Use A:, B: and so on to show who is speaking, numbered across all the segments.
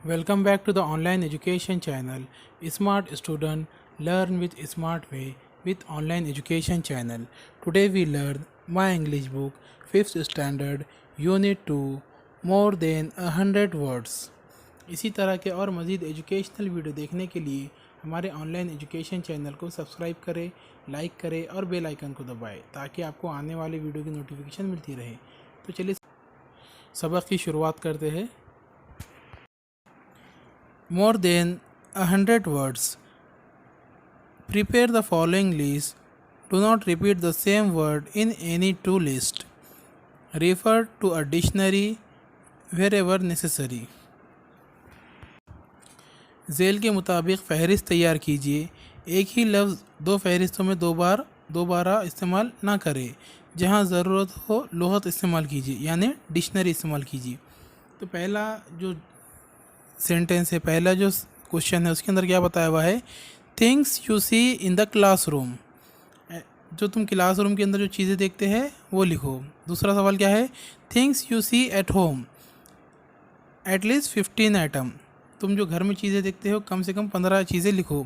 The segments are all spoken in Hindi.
A: Welcome back to the online education channel Smart Student Learn with Smart Way with online education channel. Today we learn My English book 5th standard unit 2 more than 100 words. इसी तरह के और मज़ीद एजुकेशनल वीडियो देखने के लिए हमारे ऑनलाइन एजुकेशन चैनल को सब्सक्राइब करें, लाइक करें और बेल आइकन को दबाएं ताकि आपको आने वाले वीडियो की नोटिफिकेशन मिलती रहे। तो चलिए सबक की शुरुआत करते हैं। More than 100 words. Prepare the following list. Do not repeat the same word in any two lists. Refer to a dictionary wherever necessary. झेल के मुताबिक फ़हरिस्त तैयार कीजिए। एक ही लफ्ज़ दो फ़हरिस्तों में दोबारा इस्तेमाल ना करें। जहाँ ज़रूरत हो लुग़त इस्तेमाल कीजिए, यानी डिक्शनरी इस्तेमाल कीजिए। तो पहला जो सेंटेंस है, पहला जो क्वेश्चन है, उसके अंदर क्या बताया हुआ है? Things you see in the classroom. जो तुम क्लासरूम के अंदर जो चीज़ें देखते हैं वो लिखो। दूसरा सवाल क्या है? Things you see at home at least 15 item. तुम जो घर में चीज़ें देखते हो कम से कम 15 चीज़ें लिखो।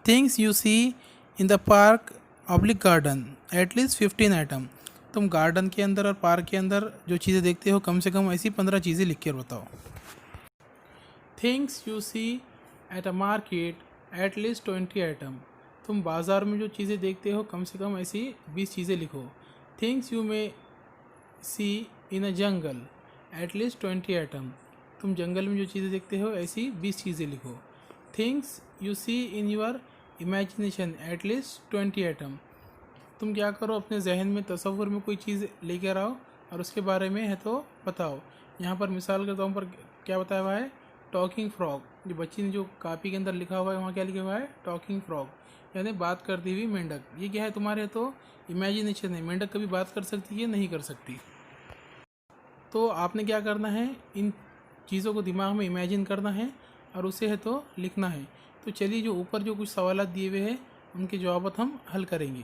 A: Things you see in the park oblique garden at least 15 item. तुम गार्डन के अंदर और पार्क के अंदर जो चीज़ें देखते हो कम से कम ऐसी 15 चीज़ें लिख कर बताओ। Things you see at a market at least 20 item. तुम बाज़ार में जो चीज़ें देखते हो कम से कम ऐसी 20 चीज़ें लिखो। Things you may see in a jungle at least 20 item. तुम जंगल में जो चीज़ें देखते हो ऐसी 20 चीज़ें लिखो। Things you see in your imagination at least 20 item. तुम क्या करो, अपने जहन में तसव्वुर में कोई चीज़ लेकर आओ और उसके बारे में है तो बताओ। यहाँ पर मिसाल के तौर पर क्या बताया हुआ है? Talking frog. जो बच्ची ने जो कापी के अंदर लिखा हुआ है वहाँ क्या लिखा हुआ है? टॉकिंग फ्रॉग, यानी बात करती हुई मेंढक। ये क्या है तुम्हारे? तो इमेजिनेशन है। मेंढक कभी बात कर सकती है? नहीं कर सकती। तो आपने क्या करना है? इन चीज़ों को दिमाग में इमेजिन करना है और उसे है तो लिखना है। तो चलिए जो ऊपर जो कुछ सवाल दिए हुए हैं उनके जवाब हम हल करेंगे।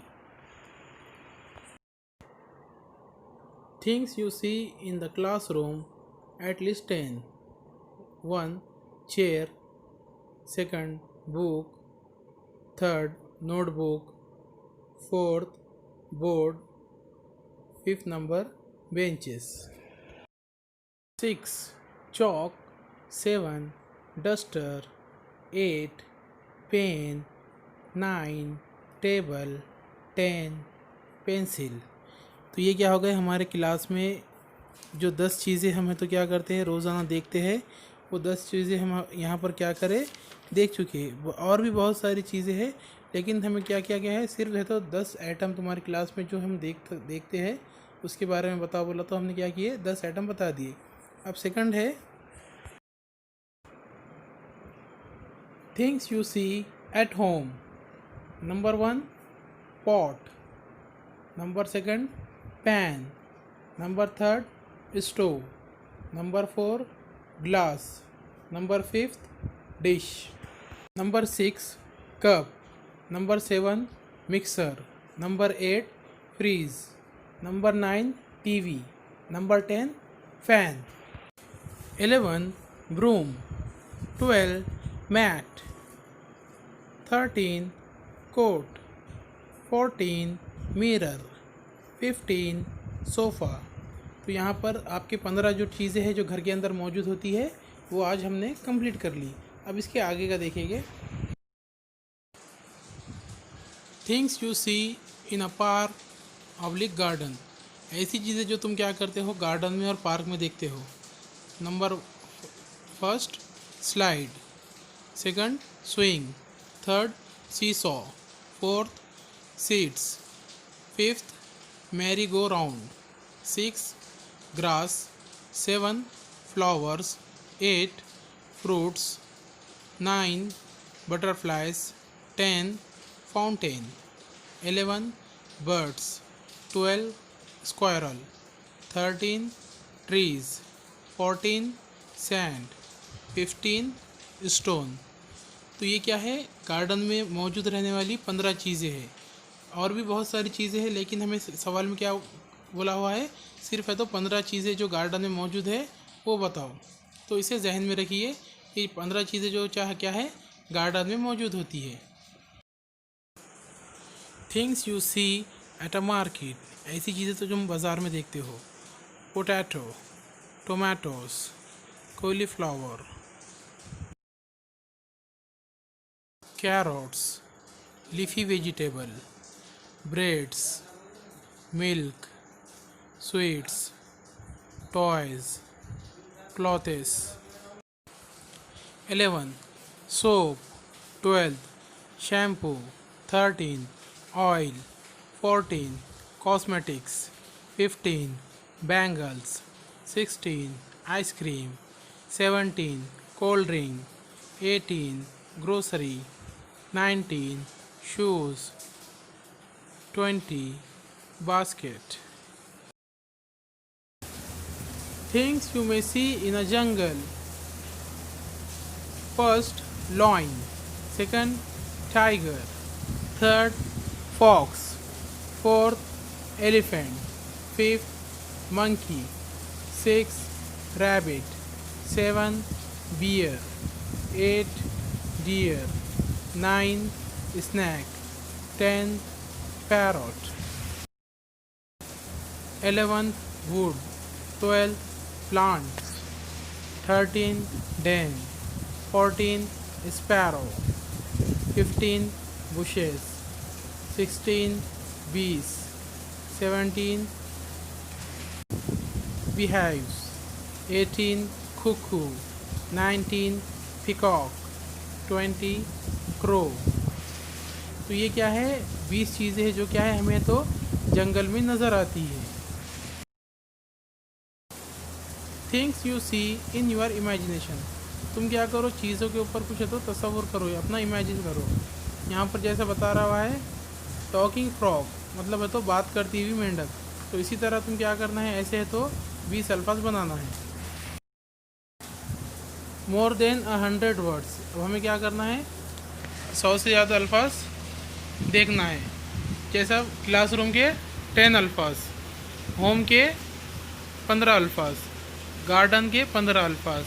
A: Things you see in the classroom at least 10. 1. Chair. 2. Book. 3. Notebook. 4. Board. 5th number benches. 6. Chalk. 7. Duster. 8. Pen. 9. Table. 10. Pencil. तो ये क्या हो गए हमारे क्लास में जो 10 चीज़ें हम तो क्या करते हैं रोज़ाना देखते हैं, वो 10 चीज़ें हम यहाँ पर क्या करें देख चुके हैं। और भी बहुत सारी चीज़ें हैं, लेकिन हमें क्या क्या क्या है, सिर्फ है तो 10 आइटम तुम्हारी क्लास में जो हम देखते हैं उसके बारे में बताओ बोला तो हमने क्या किए, 10 आइटम बता दिए। अब सेकंड है things you see at home. Number 1 pot, number 2 pan, number 3 stove, number 4 glass, number 5 dish, number 6 cup, number 7 mixer, number 8 fridge, number 9 TV, number 10 fan, 11 broom, 12 mat, 13 coat, 14 mirror, 15 sofa. तो यहाँ पर आपके 15 जो चीज़ें हैं जो घर के अंदर मौजूद होती है वो आज हमने कंप्लीट कर ली। अब इसके आगे का देखेंगे। Things you see in a park oblique garden. ऐसी चीज़ें जो तुम क्या करते हो गार्डन में और पार्क में देखते हो। Number 1 slide, 2 swing, 3 seesaw, 4 seats, 5 merry go round, 6 grass, 7 flowers, 8 fruits, 9 butterflies, 10 fountain, 11 birds, 12 squirrel, 13 trees, 14 sand, 15 stone। तो ये क्या है? गार्डन में मौजूद रहने वाली 15 चीज़ें हैं। और भी बहुत सारी चीज़ें हैं, लेकिन हमें सवाल में क्या बोला हुआ है? सिर्फ है तो 15 चीज़ें जो गार्डन में मौजूद है वो बताओ। तो इसे जहन में रखिए ये 15 चीज़ें जो क्या है गार्डन में मौजूद होती है। Things you see at a market, ऐसी चीज़ें तो जो हम बाज़ार में देखते हो। Potato, tomatoes, cauliflower, carrots, leafy vegetable, breads, milk, sweets, toys, clothes. 11 soap, 12 shampoo, 13 oil, 14 cosmetics, 15 bangles, 16 ice cream, 17 cold drink, 18 grocery, 19 shoes, 20 basket. Things you may see in a jungle. First, lion. Second, tiger. Third, fox. Fourth, elephant. Fifth, monkey. Sixth, rabbit. 7, bear. 8, deer. 9, snake. 10, parrot. 11, wood. 12, plants. 13, den. 14, sparrow. 15, bushes. 16, bees. 17, beehives. 18, cuckoo. 19, peacock. 20, crow. तो ये क्या है 20 चीज़ें हैं जो क्या है हमें तो जंगल में नज़र आती है। Things you see in your imagination, तुम क्या करो चीज़ों के ऊपर कुछ है तो तस्वुर करो या अपना इमेजिन करो। यहाँ पर जैसा बता रहा है टॉकिंग फ्रॉग, मतलब है तो बात करती हुई मेंढक। तो इसी तरह तुम क्या करना है, ऐसे है तो 20 अल्फाज बनाना है। मोर देन 100 वर्ड्स, अब हमें क्या करना है 100 से ज़्यादा अल्फाज देखना है। जैसा क्लासरूम के 10 अल्फाज, होम के 15 अल्फाज, गार्डन के 15 अल्फाज,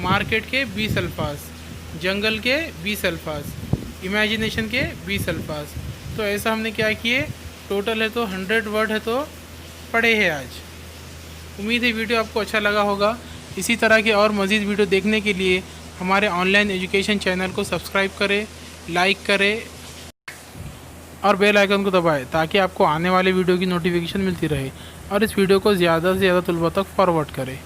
A: मार्केट के 20 अल्फाज, जंगल के 20 अल्फाज, इमेजिनेशन के 20 अल्फाज। तो ऐसा हमने क्या किए, टोटल है तो 100 वर्ड है तो पढ़े हैं आज। उम्मीद है वीडियो आपको अच्छा लगा होगा। इसी तरह के और मज़ीद वीडियो देखने के लिए हमारे ऑनलाइन एजुकेशन चैनल को सब्सक्राइब करें, लाइक करें और बेल आइकन को दबाएं ताकि आपको आने वाले वीडियो की नोटिफिकेशन मिलती रहे, और इस वीडियो को ज़्यादा से ज़्यादा तलबा तक फॉरवर्ड करें।